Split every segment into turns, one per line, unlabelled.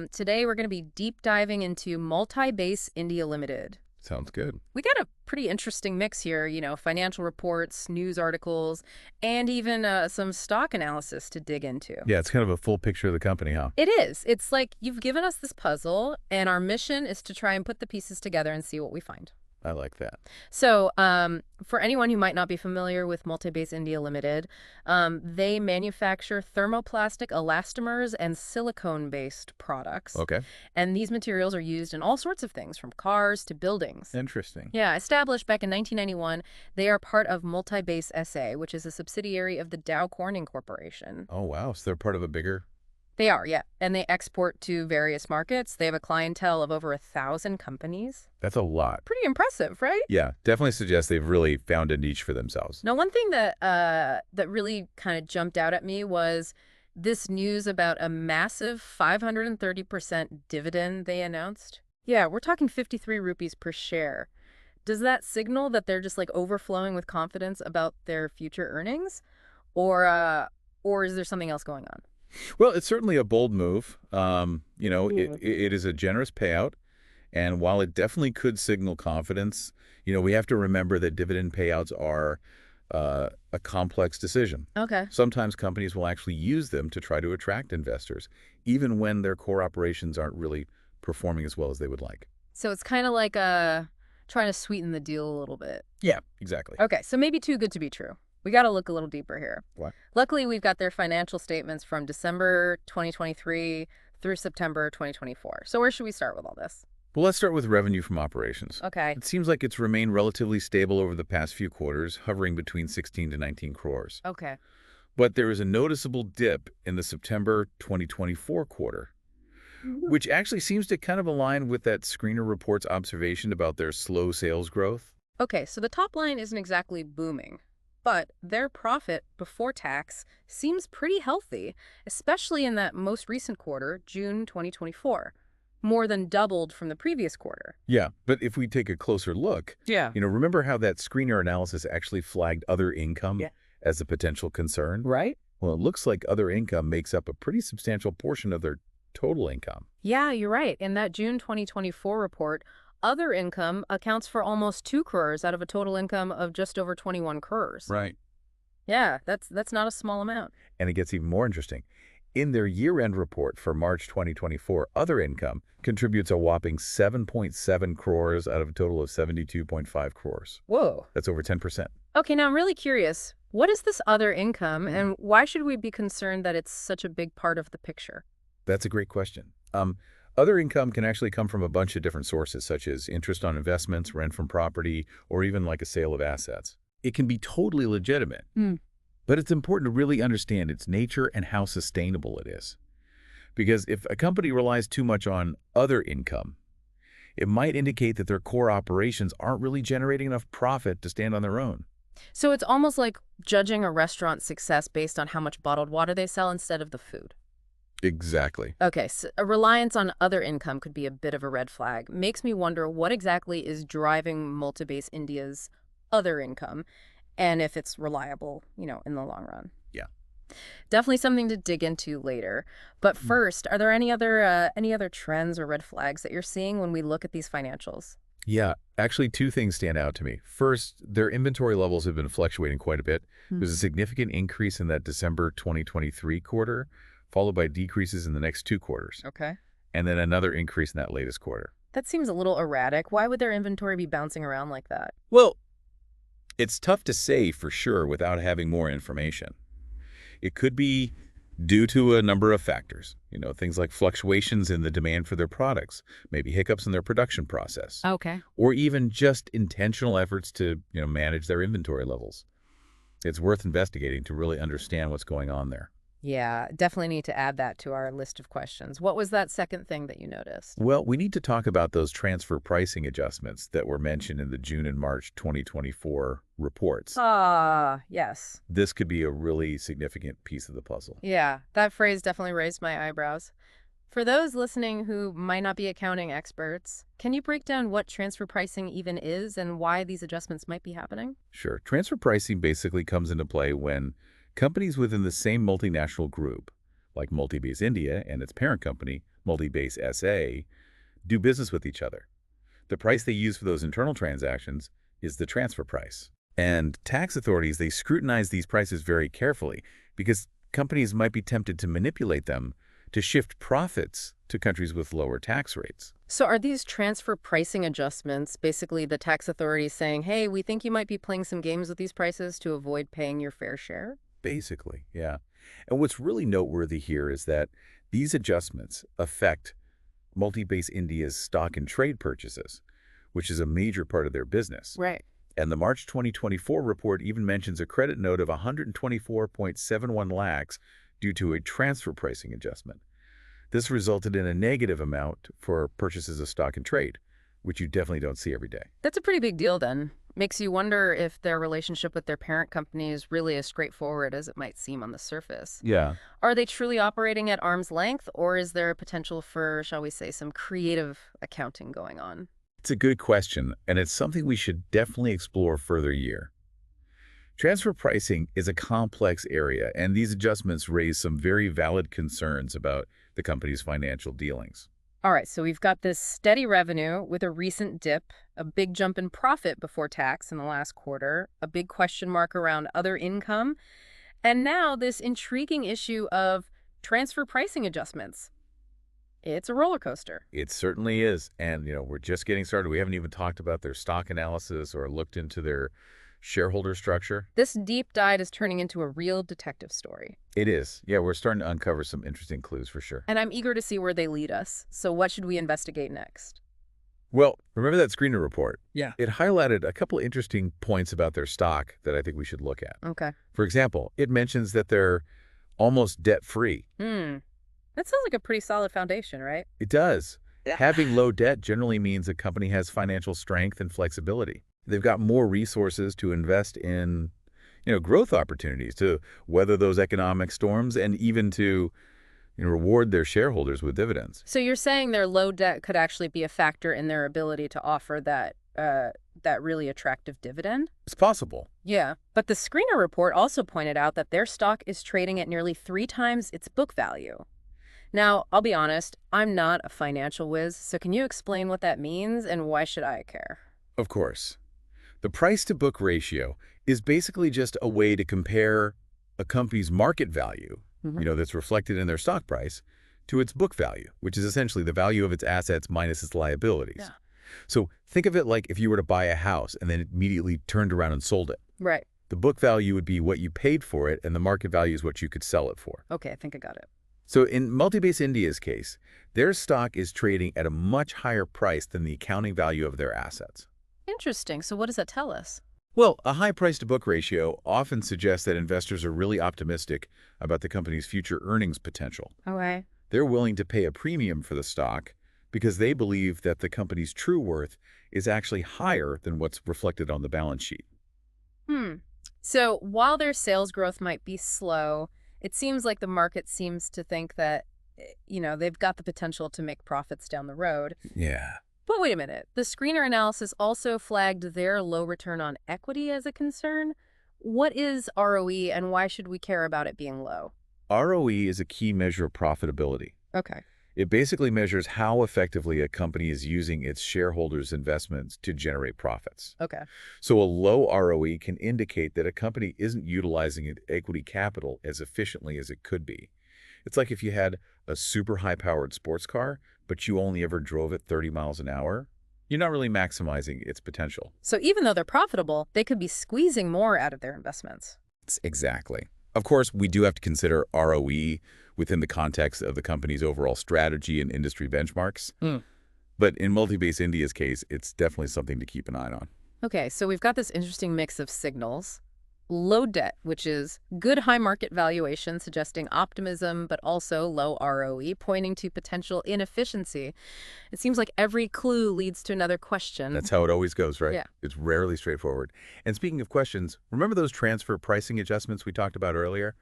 Today we're going to be deep diving into Multibase India Ltd.
Sounds good.
We got a pretty interesting mix here, financial reports, news articles, and even some stock analysis to dig into.
Yeah, it's kind of a full picture of the company, huh?
It is. It's like you've given us this puzzle, and our mission is to try and put the pieces together and see what we find.
I like that.
So, for anyone who might not be familiar with Multibase India Ltd, they manufacture thermoplastic elastomers and silicone-based products.
Okay.
And these materials are used in all sorts of things, from cars to buildings.
Interesting.
Yeah, established back in 1991, they are part of Multibase SA, which is a subsidiary of the Dow Corning Corporation.
Oh, wow. So they're part of a bigger...
They are, yeah. And they export to various markets. They have a clientele of over 1,000 companies.
That's a lot.
Pretty impressive, right?
Yeah, definitely suggests they've really found a niche for themselves.
Now, one thing that really kind of jumped out at me was this news about a massive 530% dividend they announced. Yeah, we're talking 53 rupees per share. Does that signal that they're just like overflowing with confidence about their future earnings? Or is there something else going on?
Well, it's certainly a bold move.
Yeah.
It is a generous payout. And while it definitely could signal confidence, we have to remember that dividend payouts are a complex decision.
Okay.
Sometimes companies will actually use them to try to attract investors, even when their core operations aren't really performing as well as they would like.
So it's kind of like trying to sweeten the deal a little bit.
Yeah, exactly.
Okay, so maybe too good to be true. We got to look a little deeper here.
What?
Luckily, we've got their financial statements from December 2023 through September 2024. So where should we start with all this?
Well, let's start with revenue from operations.
Okay.
It seems like it's remained relatively stable over the past few quarters, hovering between 16 to 19 crores.
Okay.
But there is a noticeable dip in the September 2024 quarter, which actually seems to kind of align with that screener report's observation about their slow sales growth.
Okay, so the top line isn't exactly booming, but their profit before tax seems pretty healthy, especially in that most recent quarter, June 2024. More than doubled from the previous quarter.
Yeah, but if we take a closer look,
Yeah.
remember how that screener analysis actually flagged other income
Yeah.
as a potential concern?
Right?
Well, it looks like other income makes up a pretty substantial portion of their total income.
Yeah, you're right. In that June 2024 report, other income accounts for almost 2 crores out of a total income of just over 21 crores.
Right.
Yeah, that's not a small amount.
And it gets even more interesting. In their year-end report for March 2024, other income contributes a whopping 7.7 crores out of a total of 72.5 crores.
Whoa.
That's over 10%.
Okay, now I'm really curious. What is this other income, and why should we be concerned that it's such a big part of the picture?
That's a great question. Other income can actually come from a bunch of different sources, such as interest on investments, rent from property, or even like a sale of assets. It can be totally legitimate. But it's important to really understand its nature and how sustainable it is. Because if a company relies too much on other income, it might indicate that their core operations aren't really generating enough profit to stand on their own.
So it's almost like judging a restaurant's success based on how much bottled water they sell instead of the food.
Exactly.
Okay, so a reliance on other income could be a bit of a red flag. Makes me wonder what exactly is driving Multibase India's other income, and if it's reliable, in the long run.
Yeah.
Definitely something to dig into later. But first, are there any other trends or red flags that you're seeing when we look at these financials?
Yeah, actually two things stand out to me. First, their inventory levels have been fluctuating quite a bit. There's a significant increase in that December 2023 quarter, followed by decreases in the next 2 quarters,
Okay.
and then another increase in that latest quarter.
That seems a little erratic. Why would their inventory be bouncing around like that?
Well, it's tough to say for sure without having more information. It could be due to a number of factors, things like fluctuations in the demand for their products, maybe hiccups in their production process,
Okay.
or even just intentional efforts to, manage their inventory levels. It's worth investigating to really understand what's going on there.
Yeah, definitely need to add that to our list of questions. What was that second thing that you noticed?
Well, we need to talk about those transfer pricing adjustments that were mentioned in the June and March 2024 reports.
Yes.
This could be a really significant piece of the puzzle.
Yeah, that phrase definitely raised my eyebrows. For those listening who might not be accounting experts, can you break down what transfer pricing even is and why these adjustments might be happening?
Sure. Transfer pricing basically comes into play when companies within the same multinational group, like Multibase India and its parent company, Multibase SA, do business with each other. The price they use for those internal transactions is the transfer price. And tax authorities, they scrutinize these prices very carefully because companies might be tempted to manipulate them to shift profits to countries with lower tax rates.
So are these transfer pricing adjustments basically the tax authorities saying, hey, we think you might be playing some games with these prices to avoid paying your fair share?
Basically, yeah. And what's really noteworthy here is that these adjustments affect Multibase India's stock and trade purchases, which is a major part of their business.
Right.
And the March 2024 report even mentions a credit note of 124.71 lakhs due to a transfer pricing adjustment. This resulted in a negative amount for purchases of stock and trade, which you definitely don't see every day.
That's a pretty big deal then. Makes you wonder if their relationship with their parent company is really as straightforward as it might seem on the surface.
Yeah.
Are they truly operating at arm's length, or is there a potential for, shall we say, some creative accounting going on?
It's a good question, and it's something we should definitely explore further here. Transfer pricing is a complex area, and these adjustments raise some very valid concerns about the company's financial dealings.
All right, so we've got this steady revenue with a recent dip, a big jump in profit before tax in the last quarter, a big question mark around other income, and now this intriguing issue of transfer pricing adjustments. It's a roller coaster.
It certainly is, and we're just getting started. We haven't even talked about their stock analysis or looked into their shareholder structure.
This deep dive is turning into a real detective story.
It is. Yeah, we're starting to uncover some interesting clues for sure.
And I'm eager to see where they lead us. So what should we investigate next?
Well, remember that screener report?
Yeah.
It highlighted a couple interesting points about their stock that I think we should look at.
Okay.
For example, it mentions that they're almost debt-free.
That sounds like a pretty solid foundation, right?
It does.
Yeah.
Having low debt generally means a company has financial strength and flexibility. They've got more resources to invest in, growth opportunities, to weather those economic storms, and even to reward their shareholders with dividends.
So you're saying their low debt could actually be a factor in their ability to offer that really attractive dividend?
It's possible.
Yeah. But the screener report also pointed out that their stock is trading at nearly 3 times its book value. Now, I'll be honest, I'm not a financial whiz, so can you explain what that means and why should I care?
Of course. The price-to-book ratio is basically just a way to compare a company's market value, that's reflected in their stock price, to its book value, which is essentially the value of its assets minus its liabilities.
Yeah.
So think of it like if you were to buy a house and then immediately turned around and sold it.
Right.
The book value would be what you paid for it, and the market value is what you could sell it for.
Okay, I think I got it.
So in Multibase India's case, their stock is trading at a much higher price than the accounting value of their assets.
Interesting. So what does that tell us?
Well, a high price-to-book ratio often suggests that investors are really optimistic about the company's future earnings potential.
Okay.
They're willing to pay a premium for the stock because they believe that the company's true worth is actually higher than what's reflected on the balance sheet.
So while their sales growth might be slow, it seems like the market seems to think that, they've got the potential to make profits down the road.
Yeah.
But wait a minute. The screener analysis also flagged their low return on equity as a concern. What is ROE and why should we care about it being low?
ROE is a key measure of profitability.
Okay.
It basically measures how effectively a company is using its shareholders' investments to generate profits.
Okay.
So a low ROE can indicate that a company isn't utilizing its equity capital as efficiently as it could be. It's like if you had a super high-powered sports car, but you only ever drove it 30 miles an hour, you're not really maximizing its potential.
So even though they're profitable, they could be squeezing more out of their investments.
Exactly. Of course, we do have to consider ROE within the context of the company's overall strategy and industry benchmarks. But in Multibase India's case, it's definitely something to keep an eye on.
Okay, so we've got this interesting mix of signals. Low debt, which is good high market valuation suggesting optimism, but also low ROE, pointing to potential inefficiency. It seems like every clue leads to another question.
That's how it always goes, right?
Yeah.
It's rarely straightforward. And speaking of questions, remember those transfer pricing adjustments we talked about earlier?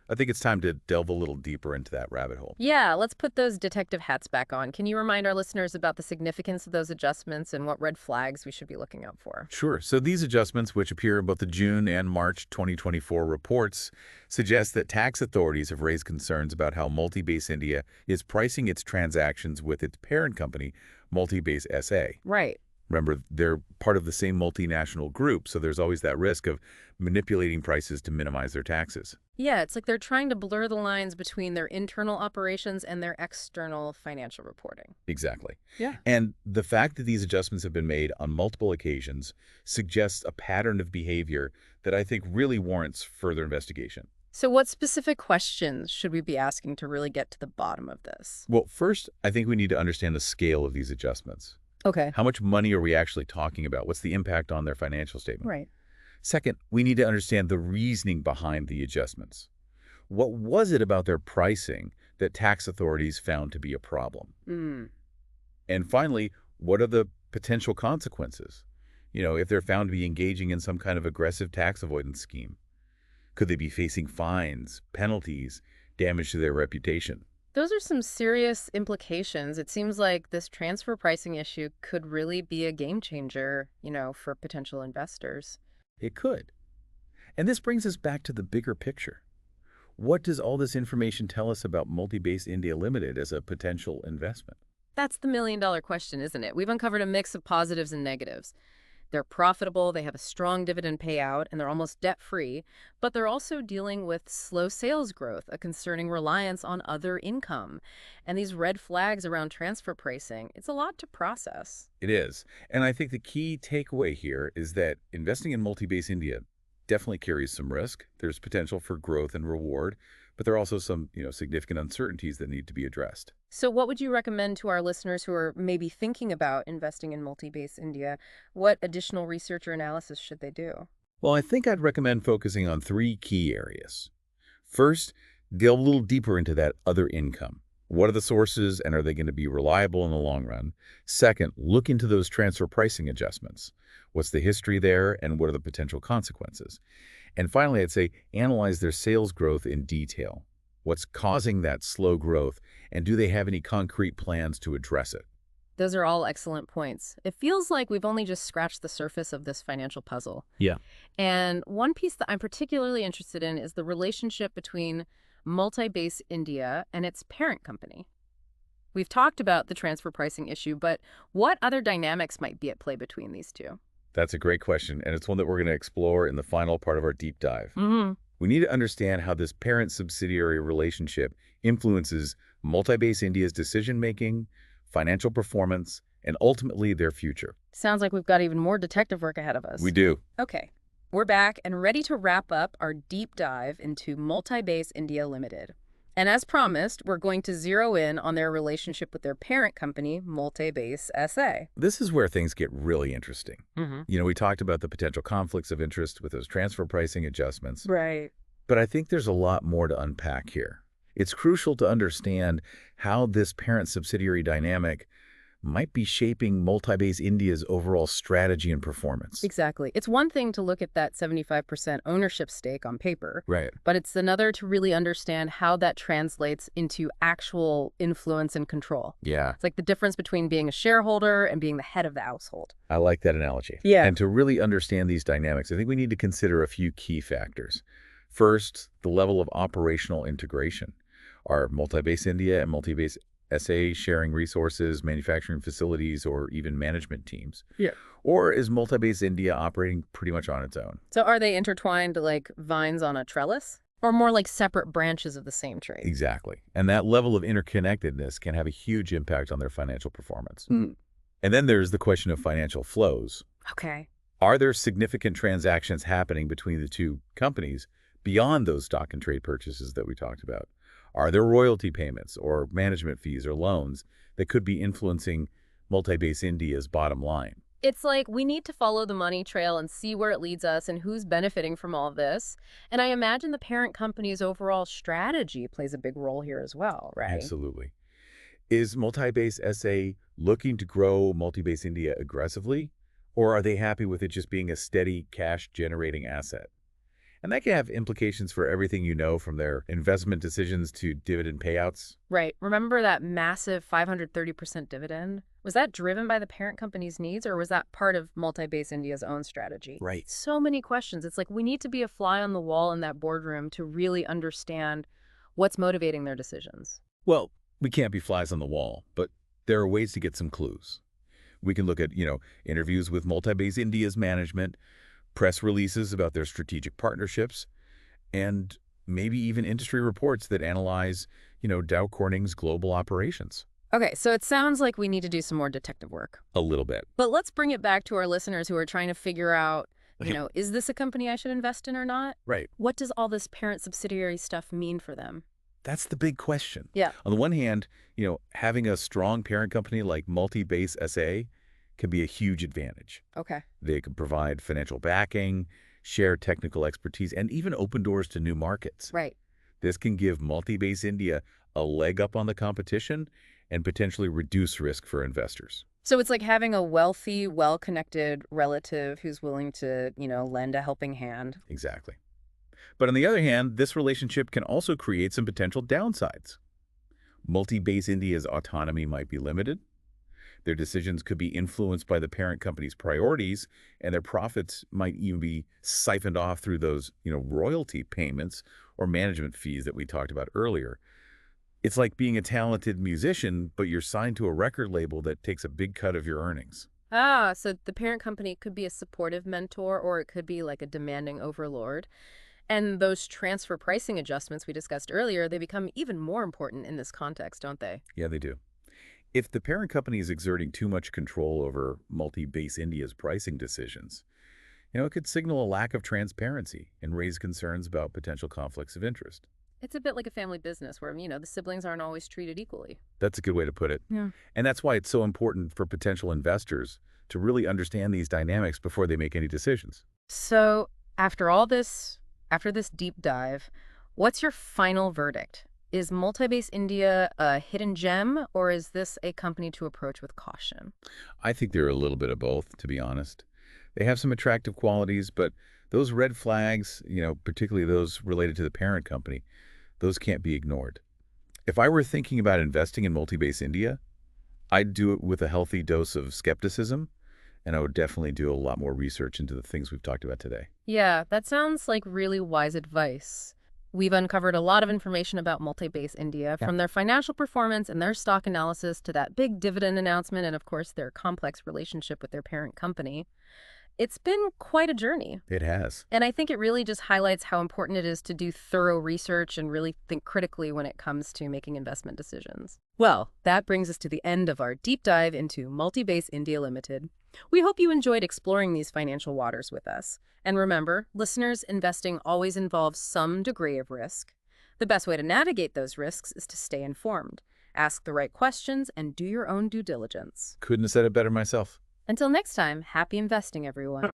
I think it's time to delve a little deeper into that rabbit hole.
Yeah, let's put those detective hats back on. Can you remind our listeners about the significance of those adjustments and what red flags we should be looking out for?
Sure. So these adjustments, which appear in both the June and March 2024 reports, suggest that tax authorities have raised concerns about how Multibase India is pricing its transactions with its parent company, Multibase SA.
Right.
Remember, they're part of the same multinational group, so there's always that risk of manipulating prices to minimize their taxes.
Yeah, it's like they're trying to blur the lines between their internal operations and their external financial reporting.
Exactly.
Yeah.
And the fact that these adjustments have been made on multiple occasions suggests a pattern of behavior that I think really warrants further investigation.
So what specific questions should we be asking to really get to the bottom of this?
Well, first, I think we need to understand the scale of these adjustments.
Okay.
How much money are we actually talking about? What's the impact on their financial statement?
Right.
Second, we need to understand the reasoning behind the adjustments. What was it about their pricing that tax authorities found to be a problem?
Mm.
And finally, what are the potential consequences? If they're found to be engaging in some kind of aggressive tax avoidance scheme, could they be facing fines, penalties, damage to their reputation?
Those are some serious implications. It seems like this transfer pricing issue could really be a game changer, for potential investors.
It could. And this brings us back to the bigger picture. What does all this information tell us about Multibase India Ltd as a potential investment?
That's the million-dollar question, isn't it? We've uncovered a mix of positives and negatives. They're profitable, they have a strong dividend payout, and they're almost debt-free, but they're also dealing with slow sales growth, a concerning reliance on other income, and these red flags around transfer pricing. It's a lot to process.
It is. And I think the key takeaway here is that investing in Multibase India definitely carries some risk. There's potential for growth and reward, but there are also some, significant uncertainties that need to be addressed.
So what would you recommend to our listeners who are maybe thinking about investing in Multibase India? What additional research or analysis should they do?
Well, I think I'd recommend focusing on three key areas. First, delve a little deeper into that other income. What are the sources, and are they going to be reliable in the long run? Second, look into those transfer pricing adjustments. What's the history there, and what are the potential consequences? And finally, I'd say analyze their sales growth in detail. What's causing that slow growth, and do they have any concrete plans to address it?
Those are all excellent points. It feels like we've only just scratched the surface of this financial puzzle.
Yeah.
And one piece that I'm particularly interested in is the relationship between Multibase India and its parent company. We've talked about the transfer pricing issue, but what other dynamics might be at play between these two?
That's a great question, and it's one that we're going to explore in the final part of our deep dive. We need to understand how this parent-subsidiary relationship influences Multibase India's decision-making, financial performance, and ultimately their future.
Sounds like we've got even more detective work ahead of us.
We do.
Okay, we're back and ready to wrap up our deep dive into Multibase India Ltd. And as promised, we're going to zero in on their relationship with their parent company, Multibase SA.
This is where things get really interesting. We talked about the potential conflicts of interest with those transfer pricing adjustments.
Right.
But I think there's a lot more to unpack here. It's crucial to understand how this parent-subsidiary dynamic might be shaping Multibase India's overall strategy and performance.
Exactly. It's one thing to look at that 75% ownership stake on paper,
Right.
but it's another to really understand how that translates into actual influence and control.
Yeah,
It's like the difference between being a shareholder and being the head of the household.
I like that analogy.
Yeah.
And to really understand these dynamics, I think we need to consider a few key factors. First, the level of operational integration. Are Multibase India and Multibase SA sharing resources, manufacturing facilities, or even management teams?
Yeah.
Or is Multibase India operating pretty much on its own?
So are they intertwined like vines on a trellis? Or more like separate branches of the same tree?
Exactly. And that level of interconnectedness can have a huge impact on their financial performance. And then there's the question of financial flows.
Okay.
Are there significant transactions happening between the two companies beyond those stock and trade purchases that we talked about? Are there royalty payments or management fees or loans that could be influencing Multibase India's bottom line?
It's like we need to follow the money trail and see where it leads us and who's benefiting from all of this. And I imagine the parent company's overall strategy plays a big role here as well, right?
Absolutely. Is Multibase SA looking to grow Multibase India aggressively, or are they happy with it just being a steady cash-generating asset? And that can have implications for everything you know, from their investment decisions to dividend payouts.
Right. Remember that massive 530% dividend? Was that driven by the parent company's needs, or was that part of Multibase India's own strategy?
Right.
So many questions. It's like we need to be a fly on the wall in that boardroom to really understand what's motivating their decisions.
Well, we can't be flies on the wall, but there are ways to get some clues. We can look at, interviews with Multibase India's management, press releases about their strategic partnerships, and maybe even industry reports that analyze, Dow Corning's global operations.
Okay, so it sounds like we need to do some more detective work.
A little bit.
But let's bring it back to our listeners who are trying to figure out,
Okay.
is this a company I should invest in or not?
Right.
What does all this parent subsidiary stuff mean for them?
That's the big question.
Yeah.
On the one hand, having a strong parent company like Multibase SA can be a huge advantage.
Okay.
They can provide financial backing, share technical expertise, and even open doors to new markets.
Right.
This can give Multibase India a leg up on the competition and potentially reduce risk for investors.
So it's like having a wealthy, well-connected relative who's willing to, lend a helping hand.
Exactly. But on the other hand, this relationship can also create some potential downsides. Multibase India's autonomy might be limited. Their decisions could be influenced by the parent company's priorities, and their profits might even be siphoned off through those, royalty payments or management fees that we talked about earlier. It's like being a talented musician, but you're signed to a record label that takes a big cut of your earnings.
Ah, so the parent company could be a supportive mentor, or it could be like a demanding overlord. And those transfer pricing adjustments we discussed earlier, they become even more important in this context, don't they?
Yeah, they do. If the parent company is exerting too much control over Multibase India's pricing decisions, it could signal a lack of transparency and raise concerns about potential conflicts of interest.
It's a bit like a family business where, the siblings aren't always treated equally.
That's a good way to put it.
Yeah.
And that's why it's so important for potential investors to really understand these dynamics before they make any decisions.
So after this deep dive, what's your final verdict? Is Multibase India a hidden gem, or is this a company to approach with caution?
I think they're a little bit of both, to be honest. They have some attractive qualities, but those red flags, particularly those related to the parent company, those can't be ignored. If I were thinking about investing in Multibase India, I'd do it with a healthy dose of skepticism, and I would definitely do a lot more research into the things we've talked about today.
Yeah, that sounds like really wise advice. We've uncovered a lot of information about Multibase India,
Yeah.
from their financial performance and their stock analysis to that big dividend announcement and, of course, their complex relationship with their parent company. It's been quite a journey.
It has.
And I think it really just highlights how important it is to do thorough research and really think critically when it comes to making investment decisions. Well, that brings us to the end of our deep dive into Multibase India Ltd. We hope you enjoyed exploring these financial waters with us. And remember, listeners, investing always involves some degree of risk. The best way to navigate those risks is to stay informed, ask the right questions, and do your own due diligence.
Couldn't have said it better myself.
Until next time, happy investing, everyone.